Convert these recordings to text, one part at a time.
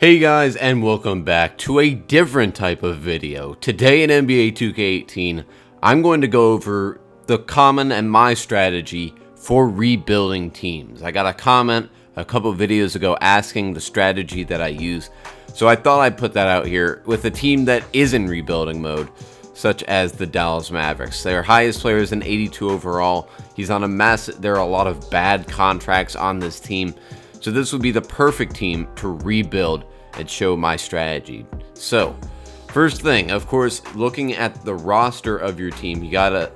Hey guys, and welcome back to a different type of video. Today in NBA 2K18, I'm going to go over the common and my strategy for rebuilding teams. I got a comment a couple videos ago asking the strategy that I use, so I thought I'd put that out here with a team that is in rebuilding mode, such as the Dallas Mavericks. Their highest player is an 82 overall. He's on a massive, there are a lot of bad contracts on this team. So this would be the perfect team to rebuild and show my strategy. So, first thing, of course, looking at the roster of your team, you gotta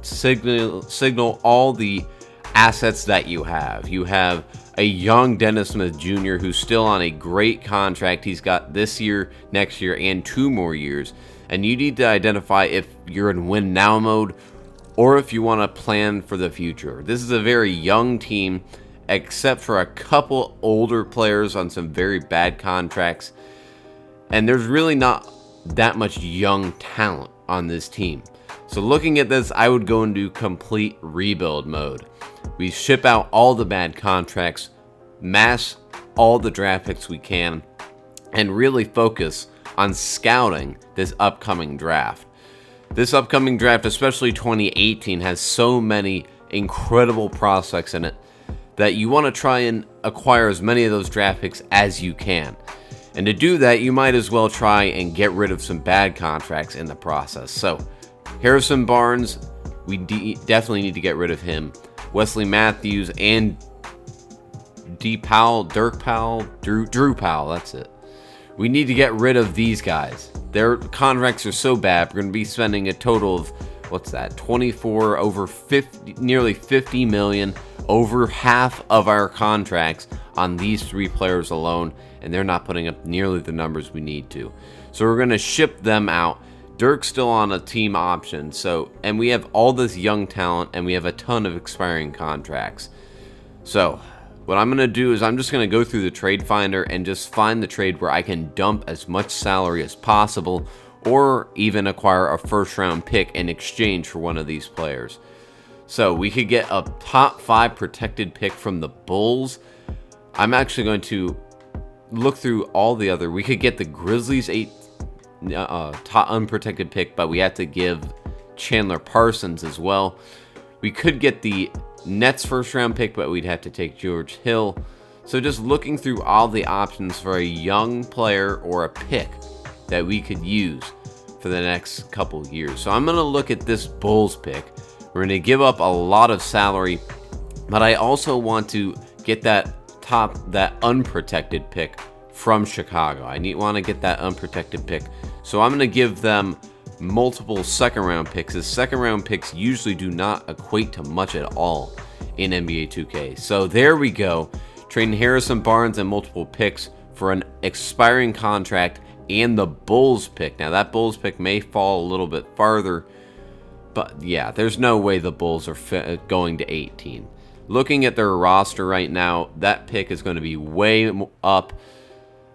signal all the assets that you have. You have a young Dennis Smith Jr. who's still on a great contract. He's got this year, next year, and 2 more years. And you need to identify if you're in win now mode or if you want to plan for the future. This is a very young team, except for a couple older players on some very bad contracts. And there's really not that much young talent on this team. So looking at this, I would go into complete rebuild mode. We ship out all the bad contracts, mass all the draft picks we can, and really focus on scouting this upcoming draft. This upcoming draft, especially 2018, has so many incredible prospects in it that you want to try and acquire as many of those draft picks as you can. And to do that, you might as well try and get rid of some bad contracts in the process. So, Harrison Barnes, we definitely need to get rid of him. Wesley Matthews and Drew Powell, that's it. We need to get rid of these guys. Their contracts are so bad, we're going to be spending a total of, 24 over 50, nearly 50 million, over half of our contracts on these 3 players alone, and they're not putting up nearly the numbers we need to. So we're going to ship them out. Dirk's still on a team option, and we have all this young talent, and we have a ton of expiring contracts. So what I'm going to do is I'm just going to go through the trade finder and just find the trade where I can dump as much salary as possible, or even acquire a first round pick in exchange for one of these players. So we could get a top 5 protected pick from the Bulls. I'm actually going to look through all the other. We could get the Grizzlies 8 top unprotected pick, but we have to give Chandler Parsons as well. We could get the Nets first round pick, but we'd have to take George Hill. So just looking through all the options for a young player or a pick that we could use for the next couple years. So I'm going to look at this Bulls pick. We're going to give up a lot of salary, but I also want to get that unprotected pick from Chicago. Want to get that unprotected pick. So I'm going to give them multiple second round picks. The second round picks usually do not equate to much at all in NBA 2K. So there we go. Trading Harrison Barnes and multiple picks for an expiring contract and the Bulls pick. Now that Bulls pick may fall a little bit farther, but yeah, there's no way the Bulls are going to 18. Looking at their roster right now, that pick is going to be way up.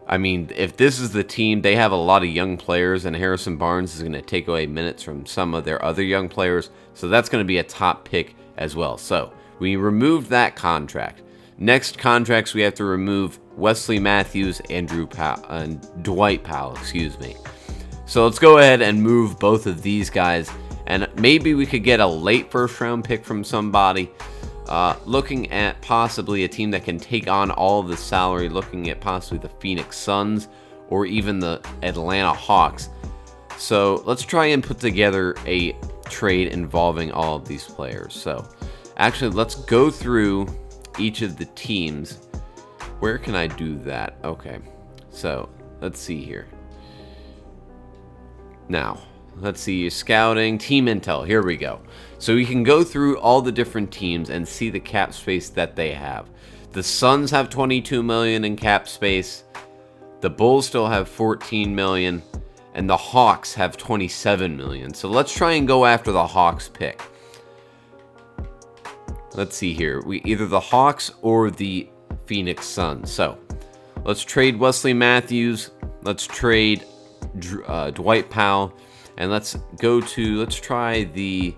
I mean, if this is the team, they have a lot of young players, and Harrison Barnes is going to take away minutes from some of their other young players, so that's going to be a top pick as well. So we removed that contract. Next contracts, we have to remove Wesley Matthews and Dwight Powell, So let's go ahead and move both of these guys, and maybe we could get a late first round pick from somebody. Looking at possibly a team that can take on all of the salary, looking at possibly the Phoenix Suns or even the Atlanta Hawks. So let's try and put together a trade involving all of these players. So actually, let's go through each of the teams. Where can I do that? Okay, so let's see here. Now, let's see, scouting, team intel, here we go. So we can go through all the different teams and see the cap space that they have. The Suns have 22 million in cap space. The Bulls still have 14 million. And the Hawks have 27 million. So let's try and go after the Hawks pick. Let's see here. Either the Hawks or the Phoenix Suns. So let's trade Wesley Matthews. Let's trade Dwight Powell. And let's try the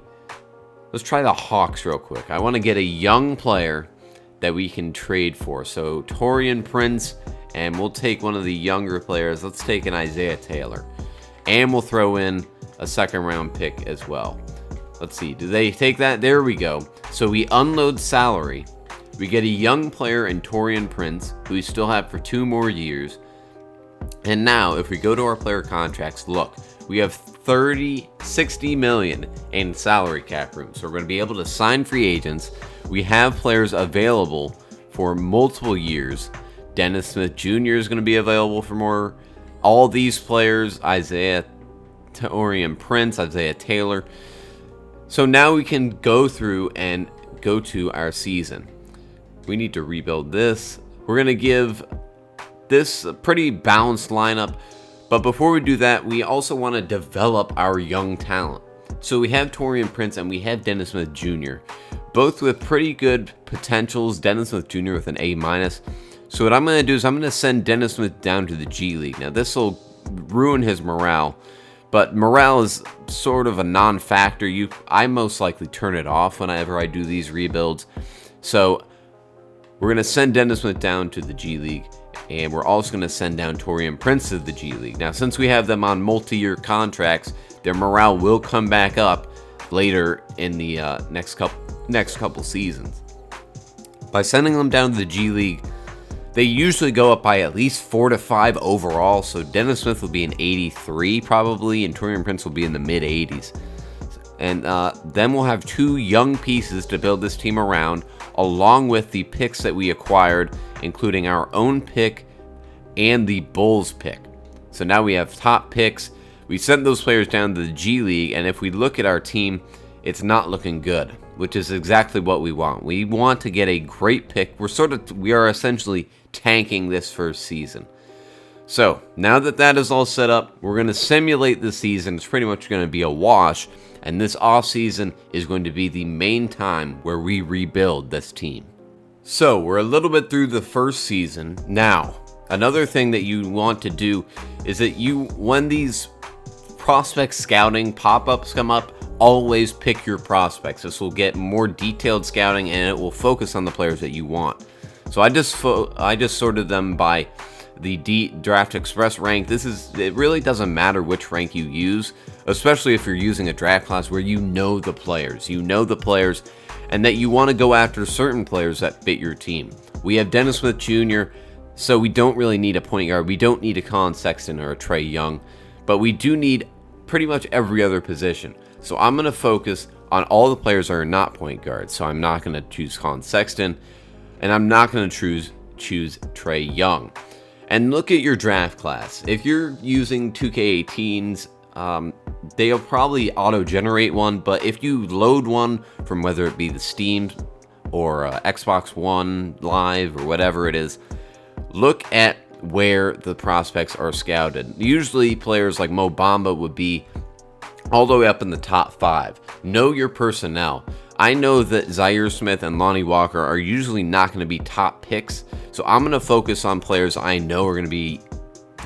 Hawks real quick. I want to get a young player that we can trade for. So Taurean Prince and we'll take one of the younger players. Let's take an Isaiah Taylor, and we'll throw in a second-round pick as well. Let's see, do they take that? There we go. So we unload salary. We get a young player in Taurean Prince, who we still have for 2 more years. And now, if we go to our player contracts, look, we have 60 million in salary cap room. So we're going to be able to sign free agents. We have players available for multiple years. Dennis Smith Jr. is going to be available for more. All these players, Isaiah Taurean Prince, Isaiah Taylor. So now we can go through and go to our season. We need to rebuild this. We're going to give this a pretty balanced lineup. But before we do that, we also want to develop our young talent. So we have Taurean Prince and we have Dennis Smith Jr. Both with pretty good potentials. Dennis Smith Jr. with an A-. So what I'm going to do is I'm going to send Dennis Smith down to the G League. Now this will ruin his morale. But morale is sort of a non-factor. I most likely turn it off whenever I do these rebuilds. So we're going to send Dennis Smith down to the G League. And we're also going to send down Taurean Prince to the G League. Now, since we have them on multi-year contracts, their morale will come back up later in the next couple seasons. By sending them down to the G League, they usually go up by at least 4 to 5 overall. So Dennis Smith will be an 83 probably, and Taurean Prince will be in the mid-80s. And then we'll have 2 young pieces to build this team around, along with the picks that we acquired, including our own pick and the Bulls pick. So now we have top picks. We sent those players down to the G League, and if we look at our team, it's not looking good, which is exactly what we want. We want to get a great pick. We are essentially tanking this first season. So now that is all set up, we're going to simulate the season. It's pretty much going to be a wash, and this offseason is going to be the main time where we rebuild this team. So we're a little bit through the first season. Now, another thing that you want to do is that when these prospect scouting pop-ups come up, always pick your prospects. This will get more detailed scouting, and it will focus on the players that you want. So I just sorted them by the Draft Express rank. It really doesn't matter which rank you use, especially if you're using a draft class where you know the players. And that you want to go after certain players that fit your team. We have Dennis Smith Jr., so we don't really need a point guard. We don't need a Colin Sexton or a Trae Young, but we do need pretty much every other position. So I'm going to focus on all the players that are not point guards. So I'm not going to choose Colin Sexton, and I'm not going to choose Trae Young. And look at your draft class. If you're using 2K18s, they'll probably auto-generate one, but if you load one from whether it be the Steam or Xbox One Live or whatever it is, look at where the prospects are scouted. Usually players like Mo Bamba would be all the way up in the top 5. Know your personnel. I know that Zaire Smith and Lonnie Walker are usually not going to be top picks, so I'm going to focus on players I know are going to be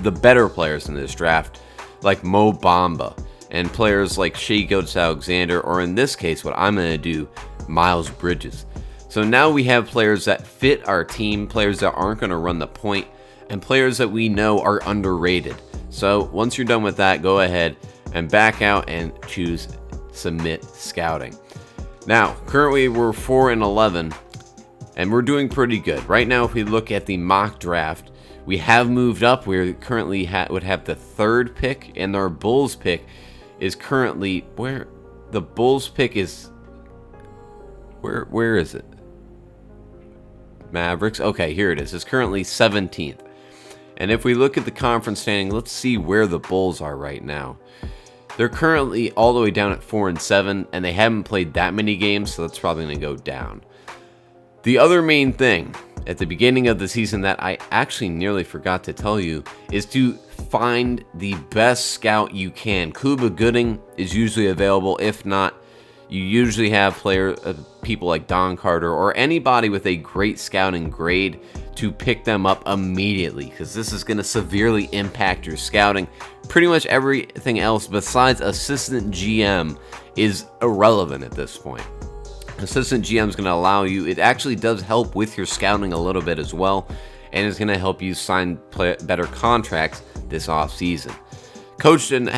the better players in this draft, like Mo Bamba, and players like Shai Gilgeous-Alexander, or in this case, what I'm going to do, Miles Bridges. So now we have players that fit our team, players that aren't going to run the point, and players that we know are underrated. So once you're done with that, go ahead and back out and choose Submit Scouting. Now, currently we're 4-11, and we're doing pretty good. Right now, if we look at the mock draft, we have moved up. We currently would have the 3rd pick, and our Bulls pick is currently where the Bulls pick is. Where is it? Mavericks. Okay, here it is. It's currently 17th. And if we look at the conference standing, let's see where the Bulls are right now. They're currently all the way down at 4-7, and they haven't played that many games, so that's probably going to go down. The other main thing at the beginning of the season that I actually nearly forgot to tell you is to find the best scout you can. Cuba Gooding is usually available. If not, you usually have people like Don Carter or anybody with a great scouting grade to pick them up immediately, because this is going to severely impact your scouting. Pretty much everything else besides assistant GM is irrelevant at this point. Assistant GM is going to allow you, it actually does help with your scouting a little bit as well, and is going to help you sign better contracts this offseason. Coach and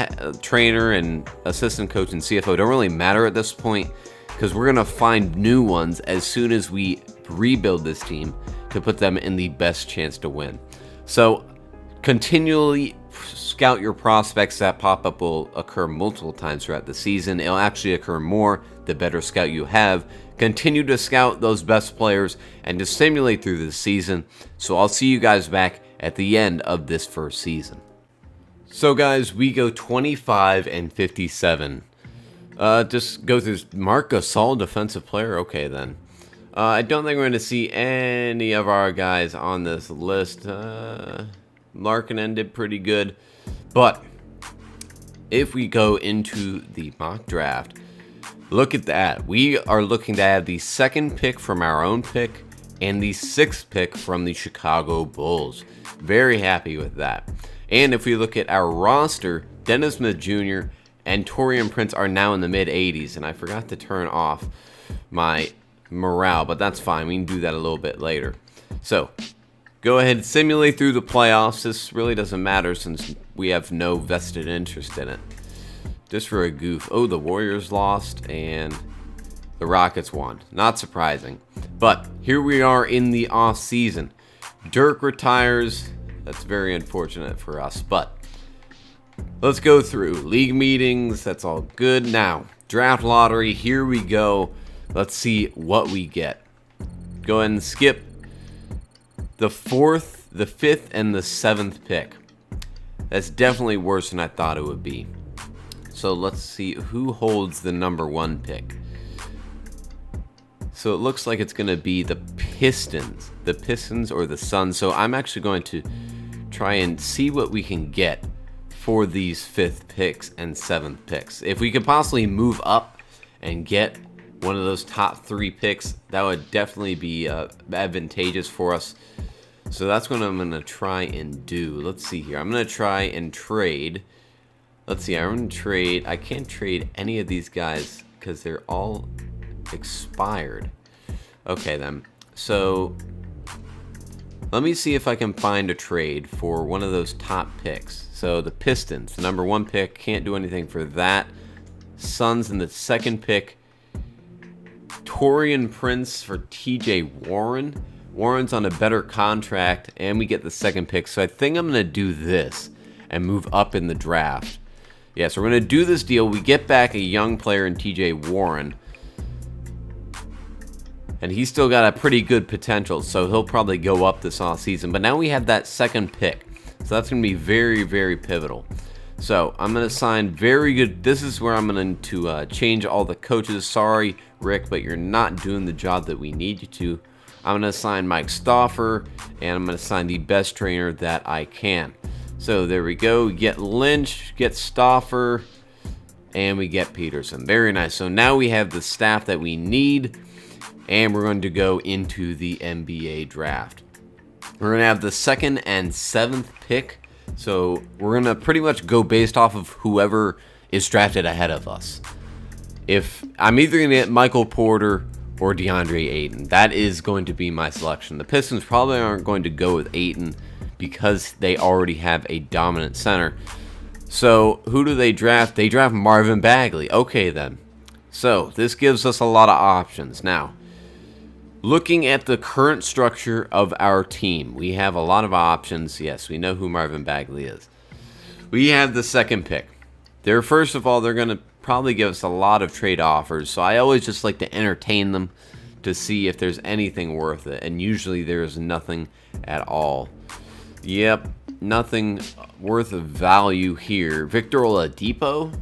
trainer and assistant coach and CFO don't really matter at this point, because we're going to find new ones as soon as we rebuild this team to put them in the best chance to win. So continually scout your prospects. That pop-up will occur multiple times throughout the season. It'll actually occur more the better scout you have. Continue to scout those best players and to simulate through the season. So I'll see you guys back at the end of this first season. So guys, we go 25 and 57. Just go through Marc Gasol, defensive player. Okay then. I don't think we're going to see any of our guys on this list. Larkin did pretty good. But if we go into the mock draft, look at that. We are looking to add the 2nd pick from our own pick and the 6th pick from the Chicago Bulls. Very happy with that. And if we look at our roster, Dennis Smith Jr. and Taurean Prince are now in the mid-80s. And I forgot to turn off my morale, but that's fine. We can do that a little bit later. So go ahead and simulate through the playoffs. This really doesn't matter since we have no vested interest in it. Just for a goof. Oh, the Warriors lost and the Rockets won. Not surprising. But here we are in the off season. Dirk retires. That's very unfortunate for us. But let's go through league meetings. That's all good. Now, draft lottery. Here we go. Let's see what we get. Go ahead and skip the 4th, the 5th, and the 7th pick. That's definitely worse than I thought it would be. So let's see who holds the number 1 pick. So it looks like it's going to be the Pistons. The Pistons or the Suns. So I'm actually going to try and see what we can get for these 5th picks and 7th picks. If we could possibly move up and get one of those top 3 picks, that would definitely be advantageous for us. So that's what I'm going to try and do. Let's see here. I'm going to try and trade. Let's see. I'm going to trade. I can't trade any of these guys because they're all expired. Okay, then. So let me see if I can find a trade for one of those top picks. So the Pistons, the number 1 pick, can't do anything for that. Suns in the 2nd pick. Taurean Prince for TJ Warren. Warren's on a better contract, and we get the 2nd pick. So I think I'm going to do this and move up in the draft. Yeah, so we're going to do this deal. We get back a young player in TJ Warren, and he's still got a pretty good potential, so he'll probably go up this offseason. But now we have that 2nd pick, so that's going to be very, very pivotal. So I'm going to sign very good. This is where I'm going to change all the coaches. Sorry, Rick, but you're not doing the job that we need you to. I'm going to sign Mike Stauffer, and I'm going to sign the best trainer that I can. So there we go. We get Lynch, get Stauffer, and we get Peterson. Very nice. So now we have the staff that we need, and we're going to go into the NBA draft. We're going to have the 2nd and 7th pick. So we're going to pretty much go based off of whoever is drafted ahead of us. If I'm either going to get Michael Porter or DeAndre Ayton, that is going to be my selection. The Pistons probably aren't going to go with Ayton because they already have a dominant center. So who do they draft? They draft Marvin Bagley. Okay then. So this gives us a lot of options. Now, looking at the current structure of our team, we have a lot of options. Yes, we know who Marvin Bagley is. We have the 2nd pick. First of all, they're going to probably give us a lot of trade offers. So I always just like to entertain them to see if there's anything worth it. And usually there's nothing at all. Yep, nothing worth of value here. Victor Oladipo,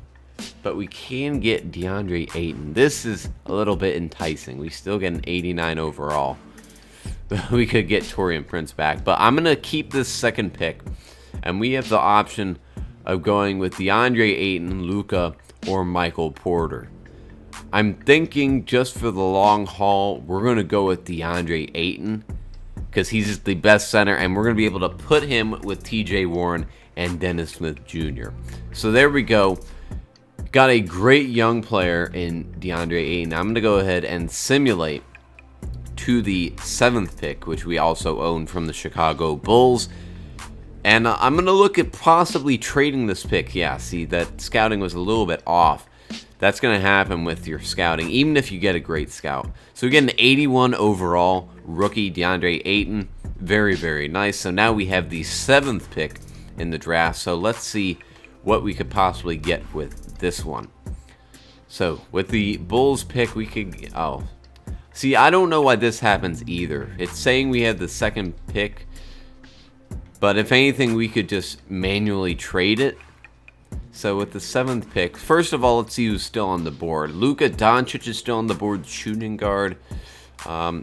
but we can get DeAndre Ayton. This is a little bit enticing. We still get an 89 overall. We could get Taurean Prince back, but I'm going to keep this 2nd pick, and we have the option of going with DeAndre Ayton, Luka, or Michael Porter. I'm thinking just for the long haul, we're going to go with DeAndre Ayton because he's the best center, and we're going to be able to put him with TJ Warren and Dennis Smith Jr. So there we go. Got a great young player in DeAndre Ayton. I'm going to go ahead and simulate to the 7th pick, which we also own from the Chicago Bulls. And I'm going to look at possibly trading this pick. Yeah, see, that scouting was a little bit off. That's going to happen with your scouting, even if you get a great scout. So we get an 81 overall rookie, DeAndre Ayton. Very, very nice. So now we have the 7th pick in the draft. So let's see what we could possibly get with this one. So with the Bulls pick, we could... Oh, see, I don't know why this happens either. It's saying we had the 2nd pick. But if anything, we could just manually trade it. So with the 7th pick, first of all, let's see who's still on the board. Luka Doncic is still on the board, shooting guard.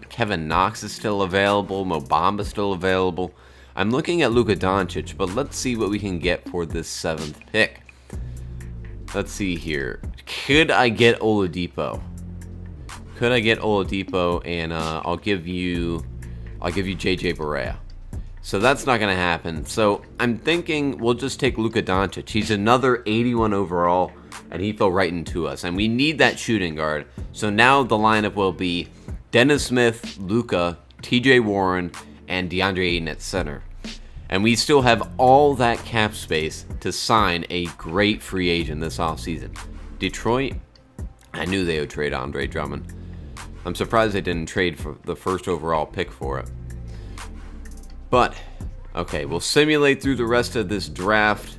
Kevin Knox is still available. Mo Bamba is still available. I'm looking at Luka Doncic, but let's see what we can get for this 7th pick. Let's see here. Could I get Oladipo? Could I get Oladipo? And I'll give you JJ Barea. So that's not going to happen. So I'm thinking we'll just take Luka Doncic. He's another 81 overall, and he fell right into us. And we need that shooting guard. So now the lineup will be Dennis Smith, Luka, TJ Warren, and DeAndre Ayton at center. And we still have all that cap space to sign a great free agent this offseason. Detroit, I knew they would trade Andre Drummond. I'm surprised they didn't trade for the 1st overall pick for it. But, okay, we'll simulate through the rest of this draft,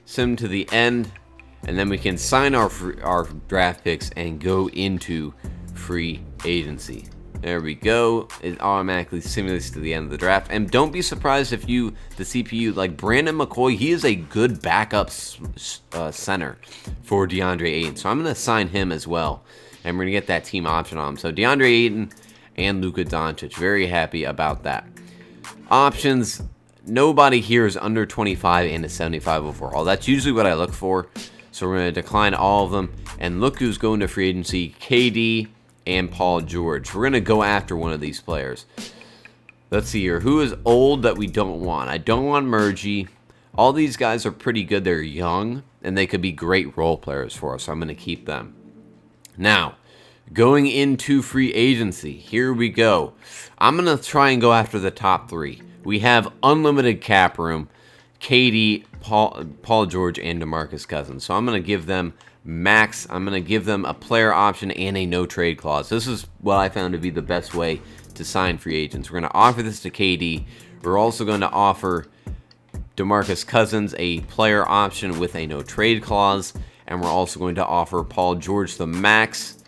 sim to the end, and then we can sign our draft picks and go into free agency. There we go. It automatically simulates to the end of the draft. And don't be surprised if the CPU, like Brandon McCoy, he is a good backup center for DeAndre Ayton. So I'm going to sign him as well. And we're going to get that team option on him. So DeAndre Ayton and Luka Doncic. Very happy about that. Options, nobody here is under 25 and a 75 overall. That's usually what I look for. So we're going to decline all of them. And look who's going to free agency, KD and Paul George. We're going to go after one of these players. Let's see here. Who is old that we don't want? I don't want Murgy. All these guys are pretty good. They're young, and they could be great role players for us. So I'm going to keep them. Now, going into free agency, here we go. I'm going to try and go after the top 3. We have unlimited cap room, KD, Paul George, and DeMarcus Cousins. So I'm going to give them max. I'm going to give them a player option and a no trade clause. This is what I found to be the best way to sign free agents. We're going to offer this to KD. We're also going to offer DeMarcus Cousins a player option with a no trade clause. And we're also going to offer Paul George the max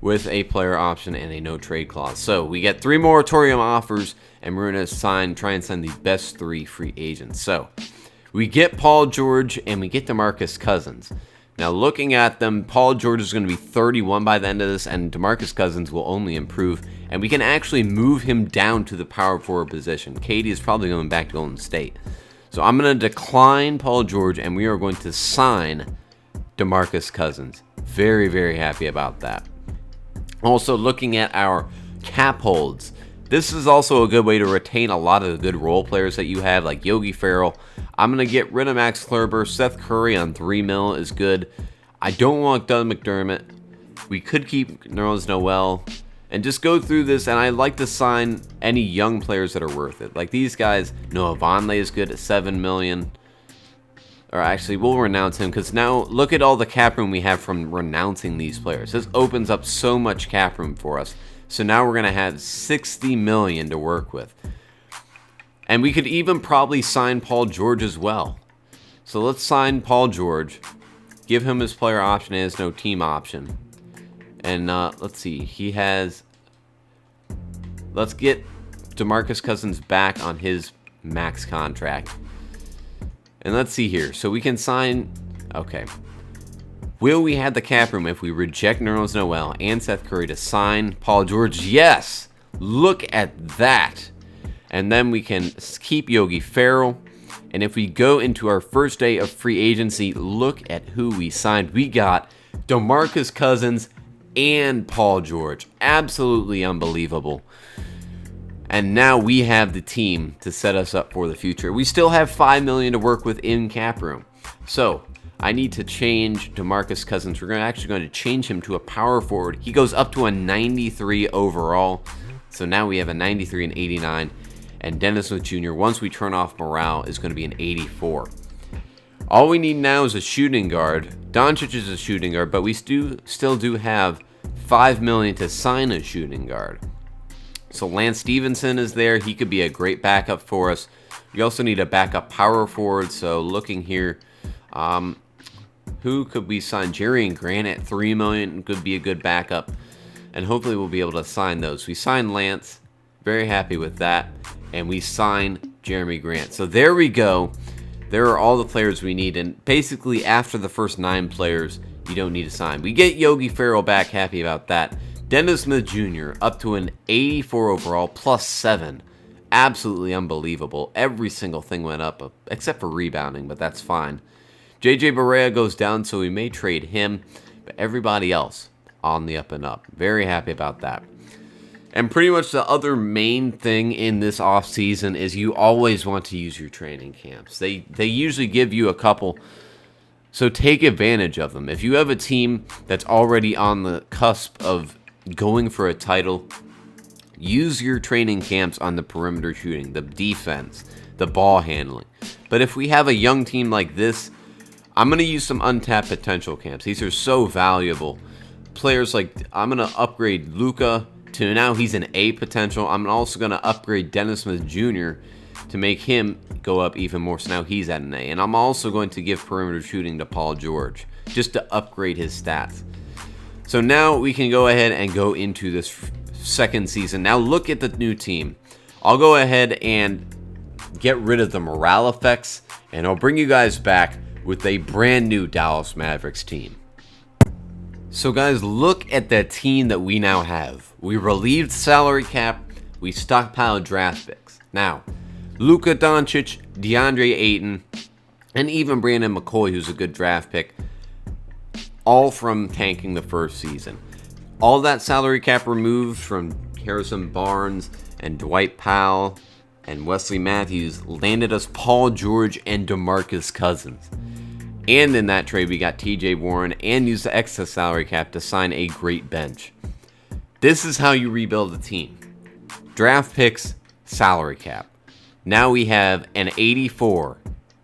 with a player option and a no trade clause. So we get 3 moratorium offers, and we're going to try and sign the best 3 free agents. So we get Paul George and we get DeMarcus Cousins. Now looking at them, Paul George is going to be 31 by the end of this, and DeMarcus Cousins will only improve. And we can actually move him down to the power forward position. KD is probably going back to Golden State. So I'm going to decline Paul George, and we are going to sign DeMarcus Cousins. Very, very happy about that. Also, looking at our cap holds. This is also a good way to retain a lot of the good role players that you have, like Yogi Ferrell. I'm going to get rid of Max Kleber. Seth Curry on $3 million is good. I don't want Doug McDermott. We could keep Nerlens Noel. And just go through this, and I like to sign any young players that are worth it. Like these guys, Noah Vonleh is good at $7 million. Or actually, we'll renounce him, because now look at all the cap room we have from renouncing these players. This opens up so much cap room for us. So now we're going to have $60 million to work with. And we could even probably sign Paul George as well. So let's sign Paul George. Give him his player option and his no team option. And let's see. He has... Let's get DeMarcus Cousins back on his max contract. And let's see here. So we can sign... Okay. Will we have the cap room if we reject Nerlens Noel and Seth Curry to sign Paul George? Yes! Look at that! And then we can keep Yogi Ferrell. And if we go into our first day of free agency, look at who we signed. We got DeMarcus Cousins and Paul George. Absolutely unbelievable. And now we have the team to set us up for the future. We still have $5 million to work with in cap room. So I need to change DeMarcus Cousins. We're actually going to change him to a power forward. He goes up to a 93 overall. So now we have a 93 and 89. And Dennis Smith Jr., once we turn off morale, is going to be an 84. All we need now is a shooting guard. Doncic is a shooting guard, but we still do have $5 million to sign a shooting guard. So Lance Stevenson is there. He could be a great backup for us. We also need a backup power forward. So looking here, who could we sign? Jerry Grant at $3 million could be a good backup, and hopefully we'll be able to sign those. We signed Lance. Very happy with that. And we signed Jeremy Grant. So there we go. There are all the players we need. And basically, after the first 9 players, you don't need to sign. We get Yogi Ferrell back. Happy about that. Dennis Smith Jr. up to an 84 overall, +7. Absolutely unbelievable. Every single thing went up, except for rebounding, but that's fine. JJ Barea goes down, so we may trade him. But everybody else on the up and up. Very happy about that. And pretty much the other main thing in this offseason is you always want to use your training camps. They usually give you a couple, so take advantage of them. If you have a team that's already on the cusp of going for a title, use your training camps on the perimeter shooting, the defense, the ball handling. But if we have a young team like this, I'm going to use some untapped potential camps. These are so valuable. Players like, I'm going to upgrade Luka to now he's an A potential. I'm also going to upgrade Dennis Smith Jr. to make him go up even more. So now he's at an A. And I'm also going to give perimeter shooting to Paul George just to upgrade his stats. So now we can go ahead and go into this second season. Now look at the new team. I'll go ahead and get rid of the morale effects, and I'll bring you guys back with a brand new Dallas Mavericks team. So guys, look at the team that we now have. We relieved salary cap, we stockpiled draft picks. Now, Luka Doncic, DeAndre Ayton, and even Brandon McCoy, who's a good draft pick, all from tanking the first season. All that salary cap removed from Harrison Barnes and Dwight Powell and Wesley Matthews landed us Paul George and DeMarcus Cousins. And in that trade, we got TJ Warren and used the excess salary cap to sign a great bench. This is how you rebuild a team. Draft picks, salary cap. Now we have an 84,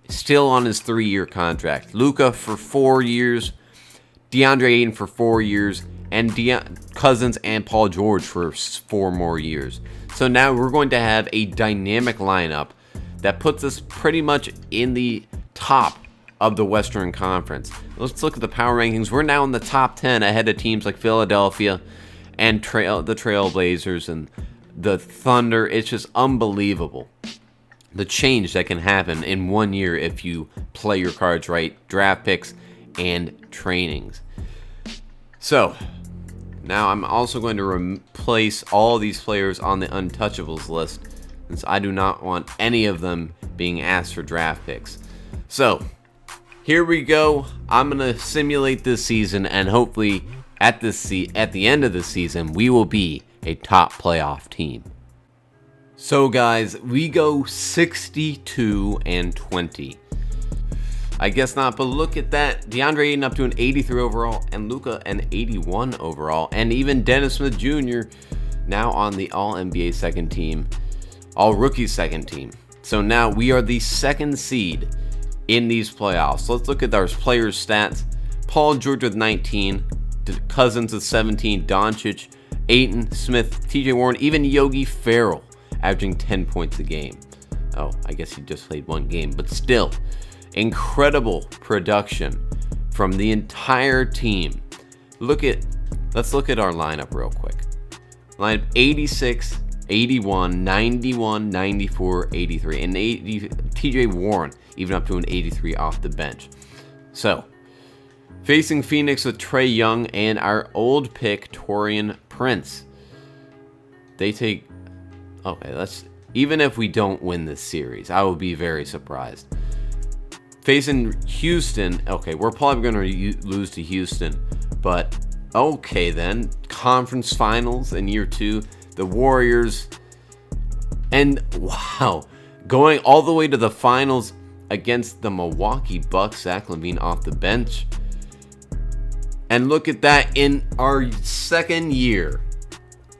still on his 3-year contract. Luka for 4 years, DeAndre Ayton for 4 years, and Cousins and Paul George for 4 more years. So now we're going to have a dynamic lineup that puts us pretty much in the top of the Western Conference. Let's look at the power rankings. We're now in the top 10 ahead of teams like Philadelphia and the Trailblazers and the Thunder. It's just unbelievable the change that can happen in 1 year if you play your cards right, draft picks and trainings. So now I'm also going to replace all these players on the untouchables list, since I do not want any of them being asked for draft picks. So here we go. I'm going to simulate this season, and hopefully at the end of the season, we will be a top playoff team. So guys, we go 62-20. I guess not, but look at that. DeAndre Ayton up to an 83 overall, and Luka an 81 overall, and even Dennis Smith Jr. now on the All-NBA second team, All-Rookie second team. So now we are the second seed in these playoffs. Let's look at our players' stats. Paul George with 19, Cousins with 17, Doncic, Ayton, Smith, TJ Warren, even Yogi Ferrell averaging 10 points a game. Oh, I guess he just played 1 game, but still, incredible production from the entire team. Let's look at our lineup real quick. Lineup 86, 81, 91, 94, 83, and TJ Warren even up to an 83 off the bench. So, facing Phoenix with Trae Young and our old pick, Taurean Prince. Okay, even if we don't win this series, I will be very surprised. Facing Houston, okay, we're probably going to lose to Houston, but okay then. Conference finals in year 2, the Warriors, and wow, going all the way to the finals against the Milwaukee Bucks. Zach LaVine off the bench. And look at that, in our second year,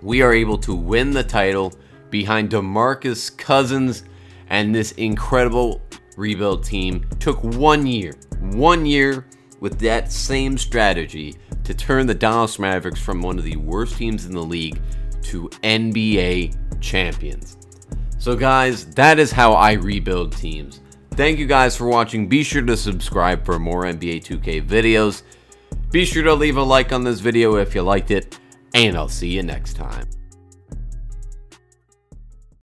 we are able to win the title behind DeMarcus Cousins, and this incredible rebuild team took 1 year. 1 year with that same strategy to turn the Dallas Mavericks from one of the worst teams in the league to NBA champions. So guys, that is how I rebuild teams. Thank you guys for watching. Be sure to subscribe for more NBA 2K videos. Be sure to leave a like on this video if you liked it, and I'll see you next time.